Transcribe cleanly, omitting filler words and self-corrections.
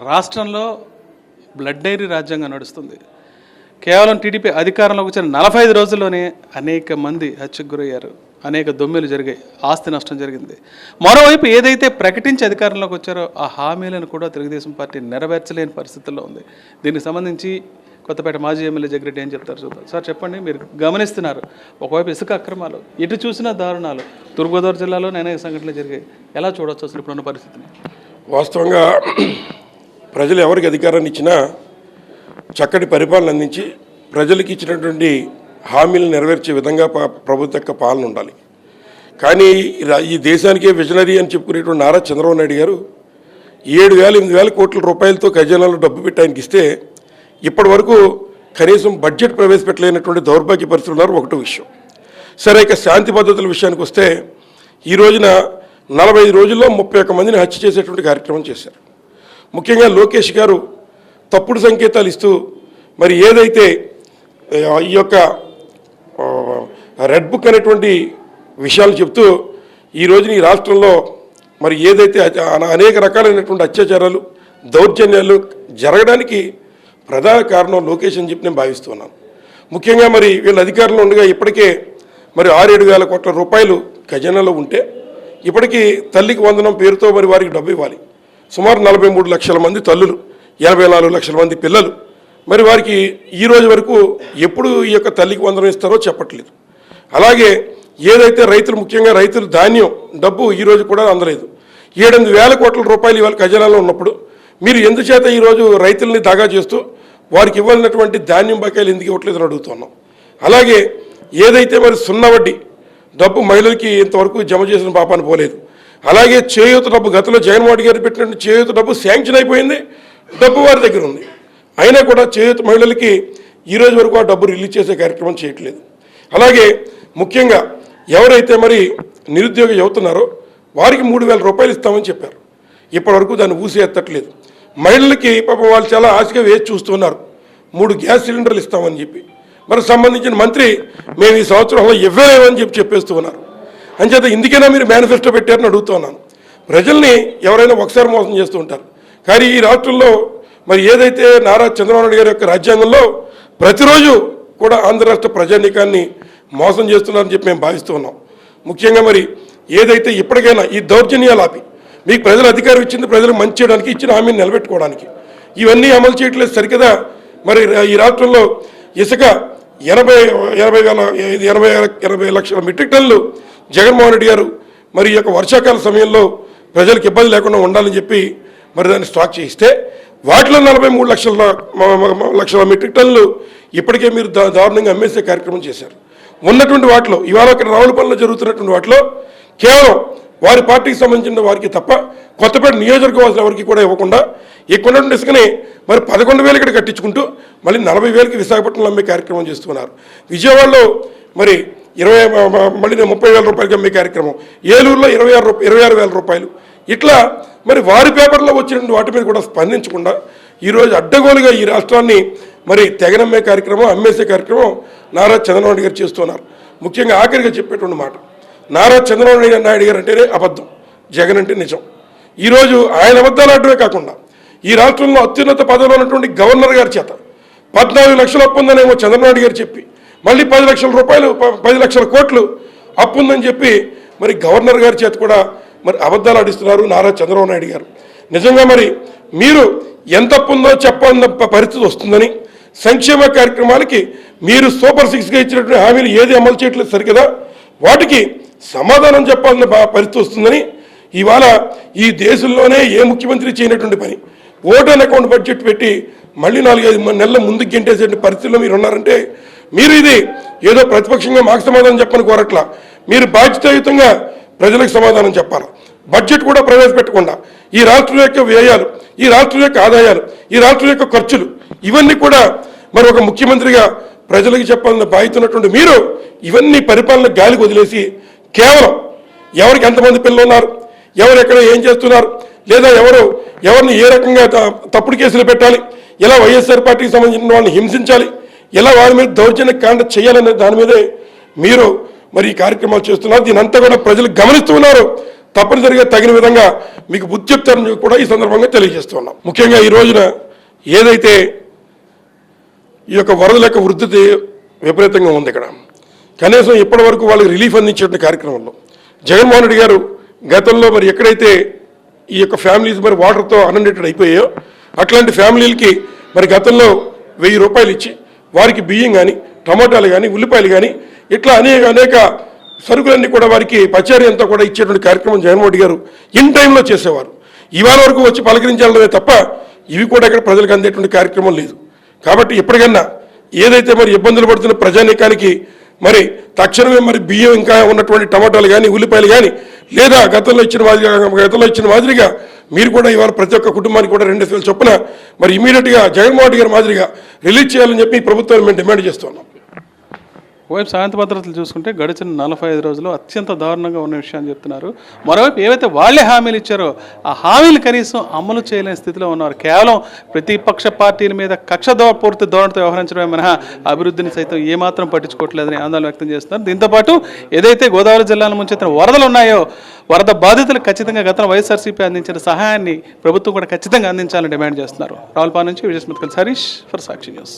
రాష్ట్రంలో blood dairy రాజ్యాంగం నడుస్తుంది. కేవలం టీడీపీ అధికారంలోకి వచ్చిన 45 రోజుల్లోనే అనేక మంది హత్యకు గురయ్యారు, అనేక దొమ్మెలు జరిగాయి, ఆస్తి నష్టం జరిగింది. మరోవైపు ఏదైతే ప్రకటించి అధికారంలోకి వచ్చారో ఆ హామీలను కూడా తెలుగుదేశం పార్టీ నెరవేర్చలేని పరిస్థితుల్లో ఉంది. దీనికి సంబంధించి కొత్తపేట మాజీ ఎమ్మెల్యే జగ్గిరెడ్డి ఏం చెప్తారు చూద్దాం. సార్ చెప్పండి, మీరు గమనిస్తున్నారు ఒకవైపు ఇసుక అక్రమాలు, ఇటు చూసిన దారుణాలు, తూర్పుగోదావరి జిల్లాలో అనేక సంఘటనలు జరిగాయి. ఎలా చూడొచ్చు అసలు ఇప్పుడున్న పరిస్థితిని? వాస్తవంగా ప్రజలు ఎవరికి అధికారాన్ని ఇచ్చినా చక్కటి పరిపాలన అందించి ప్రజలకు ఇచ్చినటువంటి హామీలను నెరవేర్చే విధంగా ప్రభుత్వ యొక్క పాలన ఉండాలి. కానీ ఈ దేశానికే విజనరీ అని చెప్పుకునేటువంటి నారా చంద్రబాబు నాయుడు గారు 7,000-8,000 కోట్ల రూపాయలతో ఖజానాలో డబ్బు పెట్టి ఆయనకి ఇస్తే ఇప్పటి వరకు కనీసం బడ్జెట్ ప్రవేశపెట్టలేనటువంటి దౌర్భాగ్య పరిస్థితులు ఉన్నారు. ఒకటో విషయం. సరే, ఇక శాంతి భద్రతల విషయానికి వస్తే ఈ రోజున 45 రోజుల్లో 31 మందిని హత్య చేసేటువంటి కార్యక్రమం చేశారు. ముఖ్యంగా లోకేష్ గారు తప్పుడు సంకేతాలు ఇస్తూ మరి ఏదైతే ఈ యొక్క రెడ్ బుక్ అనేటువంటి విషయాలు చెప్తూ ఈ రోజున ఈ రాష్ట్రంలో మరి ఏదైతే అనేక రకాలైనటువంటి అత్యాచారాలు, దౌర్జన్యాలు జరగడానికి ప్రధాన కారణం లోకేష్ అని చెప్పి నేను భావిస్తున్నాను. ముఖ్యంగా మరి వీళ్ళ అధికారంలో ఉండగా ఇప్పటికే మరి 6-7 వేల కోట్ల రూపాయలు ఖజానాలో ఉంటే ఇప్పటికీ తల్లికి వందనం పేరుతో మరి వారికి డబ్బు ఇవ్వాలి. సుమారు 43 లక్షల మంది తల్లులు, 84 లక్షల మంది పిల్లలు. మరి వారికి ఈ రోజు వరకు ఎప్పుడు ఈ యొక్క తల్లికి వందనం ఇస్తారో చెప్పట్లేదు. అలాగే ఏదైతే రైతులు, ముఖ్యంగా రైతులు ధాన్యం డబ్బు ఈ రోజు కూడా అందలేదు. 7-8 వేల కోట్ల రూపాయలు ఇవాళ ఖజానాలో ఉన్నప్పుడు మీరు ఎందుచేత ఈరోజు రైతుల్ని దాగా చేస్తూ వారికి ఇవ్వాల్సినటువంటి ధాన్యం బకాయిలు ఎందుకు ఇవ్వట్లేదని అడుగుతున్నాం. అలాగే ఏదైతే మరి సున్నా వడ్డీ డబ్బు మహిళలకి ఇంతవరకు జమ చేసిన పాపాన్ని పోలేదు. అలాగే చేయూత డబ్బు గతంలో జగన్మోహన్ గారు పెట్టినట్టు చేయూత డబ్బు శాంక్షన్ అయిపోయింది, డబ్బు వారి దగ్గర ఉంది. అయినా కూడా చేయూత మహిళలకి ఈ రోజు వరకు ఆ డబ్బు రిలీజ్ చేసే కార్యక్రమం చేయట్లేదు. అలాగే ముఖ్యంగా ఎవరైతే మరి నిరుద్యోగ యువతున్నారో వారికి 3,000 రూపాయలు ఇస్తామని చెప్పారు. ఇప్పటివరకు దాన్ని ఊసి ఎత్తట్లేదు. మహిళలకి పాపం వాళ్ళు చాలా ఆశగా వేచి చూస్తున్నారు 3 గ్యాస్ సిలిండర్లు ఇస్తామని చెప్పి. మరి సంబంధించిన మంత్రి మేము ఈ సంవత్సరంలో ఇవ్వలేమని చెప్పేస్తూ ఉన్నారు. అంచేత ఇందుకైనా మీరు మేనిఫెస్టో పెట్టారని అడుగుతున్నాను. ప్రజల్ని ఎవరైనా ఒకసారి మోసం చేస్తూ ఉంటారు. కానీ ఈ రాష్ట్రంలో మరి ఏదైతే నారా చంద్రబాబు నాయుడు గారి యొక్క రాజ్యాంగంలో ప్రతిరోజు కూడా ఆంధ్ర రాష్ట్ర ప్రజానీకాన్ని మోసం చేస్తున్నారని చెప్పి మేము భావిస్తూ ఉన్నాం. ముఖ్యంగా మరి ఏదైతే ఇప్పటికైనా ఈ దౌర్జన్యాలు ఆపి మీకు ప్రజలు అధికారం ఇచ్చింది ప్రజలకు మంచి చేయడానికి, ఇచ్చిన హామీని నిలబెట్టుకోవడానికి, ఇవన్నీ అమలు చేయట్లేదు సరికదా. మరి ఈ రాష్ట్రంలో ఇసుక 80 లక్షల మెట్రిక్ టన్నులు జగన్మోహన్ రెడ్డి గారు మరి ఈ యొక్క వర్షాకాల సమయంలో ప్రజలకు ఇబ్బంది లేకుండా ఉండాలని చెప్పి మరి దాన్ని స్టాక్ చేయిస్తే వాటిలో 43 లక్షల మెట్రిక్ టన్నులు ఇప్పటికే మీరు దారుణంగా అమ్మేసే కార్యక్రమం చేశారు. ఉన్నటువంటి వాటిలో ఇవాళ అక్కడ రావులపల్లిలో జరుగుతున్నటువంటి వాటిలో కేవలం వారి పార్టీకి సంబంధించిన వారికి తప్ప కొత్తపేట నియోజకవర్గం ఎవరికి కూడా ఇవ్వకుండా ఇక్కడ ఇసుకని మరి 11,000 ఇక్కడ కట్టించుకుంటూ మళ్ళీ 40,000కి విశాఖపట్నంలో అమ్మే కార్యక్రమం చేస్తున్నారు. విజయవాడలో మరి 30,000 రూపాయలకి అమ్మే కార్యక్రమం, ఏలూరులో 26,000 రూపాయలు. ఇట్లా మరి వారి పేపర్లో వచ్చిన వాటి మీద కూడా స్పందించకుండా ఈరోజు అడ్డగోలుగా ఈ రాష్ట్రాన్ని మరి తెగనమ్మే కార్యక్రమం, అమ్మేసే కార్యక్రమం నారా చంద్రబాబు గారు చేస్తున్నారు. ముఖ్యంగా ఆఖరిగా చెప్పేటువంటి మాట, నారా చంద్రబాబు నాయుడు గారు అంటేనే అబద్ధం, జగన్ అంటే నిజం. ఈరోజు ఆయన అబద్ధాలు ఆడటమే కాకుండా ఈ రాష్ట్రంలో అత్యున్నత పదవిలో ఉన్నటువంటి గవర్నర్ గారి చేత 14 లక్షలు అప్పు ఉందనేమో చంద్రబాబు గారు చెప్పి మళ్ళీ 10 లక్షల రూపాయలు 10 లక్షల కోట్లు అప్పు ఉందని చెప్పి మరి గవర్నర్ గారి చేత కూడా మరి అబద్ధాలు ఆడిస్తున్నారు నారా చంద్రబాబు నాయుడు గారు. నిజంగా మరి మీరు ఎంత అప్పు ఉందో చెప్పన్న పరిస్థితి వస్తుందని, సంక్షేమ కార్యక్రమాలకి మీరు సూపర్ 6గా ఇచ్చినటువంటి హామీలు ఏది అమలు చేయట్లేదు సరికదా, వాటికి సమాధానం చెప్పాలన్న పరిస్థితి వస్తుందని ఇవాళ ఈ దేశంలోనే ఏ ముఖ్యమంత్రి చేయనటువంటి పని ఓటన్ అకౌంట్ బడ్జెట్ పెట్టి మళ్ళీ 4-5 నెలల ముందుకు గెంటేసే పరిస్థితుల్లో మీరు ఉన్నారంటే మీరు ఇది ఏదో ప్రతిపక్షంగా మాకు సమాధానం చెప్పని కోరట్లా, మీరు బాధ్యతాయుతంగా ప్రజలకు సమాధానం చెప్పాలి. బడ్జెట్ కూడా ప్రవేశపెట్టకుండా ఈ రాష్ట్రం యొక్క వ్యయాలు, ఈ రాష్ట్రం యొక్క ఆదాయాలు, ఈ రాష్ట్రం యొక్క ఖర్చులు ఇవన్నీ కూడా మరి ఒక ముఖ్యమంత్రిగా ప్రజలకు చెప్పాలన్న బాధ్యత ఉన్నటువంటి మీరు ఇవన్నీ పరిపాలన గాలికి వదిలేసి కేవలం ఎవరికి ఎంతమంది పిల్లలు ఉన్నారు, ఎవరు ఎక్కడ ఏం చేస్తున్నారు, లేదా ఎవరిని ఏ రకంగా తప్పుడు కేసులు పెట్టాలి, ఎలా వైఎస్ఆర్ పార్టీకి సంబంధించిన వాళ్ళని హింసించాలి, ఎలా వారి మీద దౌర్జన్య కాండ చేయాలనే దాని మీదే మీరు మరి ఈ కార్యక్రమాలు చేస్తున్నారు. దీని అంతా కూడా ప్రజలు గమనిస్తూ ఉన్నారు. తప్పనిసరిగా తగిన విధంగా మీకు బుద్ధి చెప్తారని కూడా ఈ సందర్భంగా తెలియజేస్తున్నాం. ముఖ్యంగా ఈ రోజున ఏదైతే ఈ యొక్క వరదల యొక్క వృద్ధి విపరీతంగా ఉంది, ఇక్కడ కనీసం ఇప్పటి వరకు వాళ్ళకి రిలీఫ్ అందించే కార్యక్రమంలో జగన్మోహన్ రెడ్డి గారు గతంలో మరి ఎక్కడైతే ఈ యొక్క ఫ్యామిలీస్ మరి వాటర్తో అనండేటెడ్ అయిపోయాయో అట్లాంటి ఫ్యామిలీలకి మరి గతంలో 1000 రూపాయలు ఇచ్చి వారికి బియ్యం కానీ, టమాటాలు కానీ, ఉల్లిపాయలు కానీ ఇట్లా అనేక సరుకులన్నీ కూడా వారికి పచారీ అంతా కూడా ఇచ్చేటువంటి కార్యక్రమం జగన్మోహన్ రెడ్డి గారు ఇన్ టైంలో చేసేవారు. ఇవాళ వరకు వచ్చి పలకరించాలనే తప్ప ఇవి కూడా ఇక్కడ ప్రజలకు అందేటువంటి కార్యక్రమం లేదు. కాబట్టి ఎప్పటికన్నా ఏదైతే మరి ఇబ్బందులు పడుతున్న ప్రజానీకానికి మరి తక్షణమే మరి బియ్యం ఇంకా ఉన్నటువంటి టమాటాలు కానీ, ఉల్లిపాయలు కానీ లేదా గతంలో ఇచ్చిన మాదిరిగా మీరు కూడా ఇవాళ ప్రతి ఒక్క కుటుంబానికి కూడా 2,000 చొప్పున మరి ఇమీడియట్గా జగన్మోహన్ రెడ్డి గారి మాదిరిగా రిలీజ్ చేయాలని చెప్పి ప్రభుత్వాన్ని మేము డిమాండ్ చేస్తున్నాం. ఒకవైపు శాంతి భద్రతలు చూసుకుంటే గడిచిన 45 రోజులు అత్యంత దారుణంగా ఉన్న విషయాన్ని చెప్తున్నారు. మరోవైపు ఏవైతే వాళ్ళే హామీలు ఇచ్చారో ఆ హామీలు కనీసం అమలు చేయలేని స్థితిలో ఉన్నారు. కేవలం ప్రతిపక్ష పార్టీల మీద పూర్తి ధోరణితో వ్యవహరించడమే మినహా అభివృద్ధిని సైతం ఏమాత్రం పట్టించుకోవట్లేదని ఆందోళన వ్యక్తం చేస్తున్నారు. దీంతోపాటు ఏదైతే గోదావరి జిల్లాల ముంచెత్తిన వరదలు ఉన్నాయో వరద బాధితులకు ఖచ్చితంగా గతంలో వైఎస్ఆర్సీపీ అందించిన సహాయాన్ని ప్రభుత్వం కూడా ఖచ్చితంగా అందించాలని డిమాండ్ చేస్తున్నారు. రావులపాలెం నుంచి విజయస్మిత్ హరీష్ ఫర్ సాక్షి న్యూస్.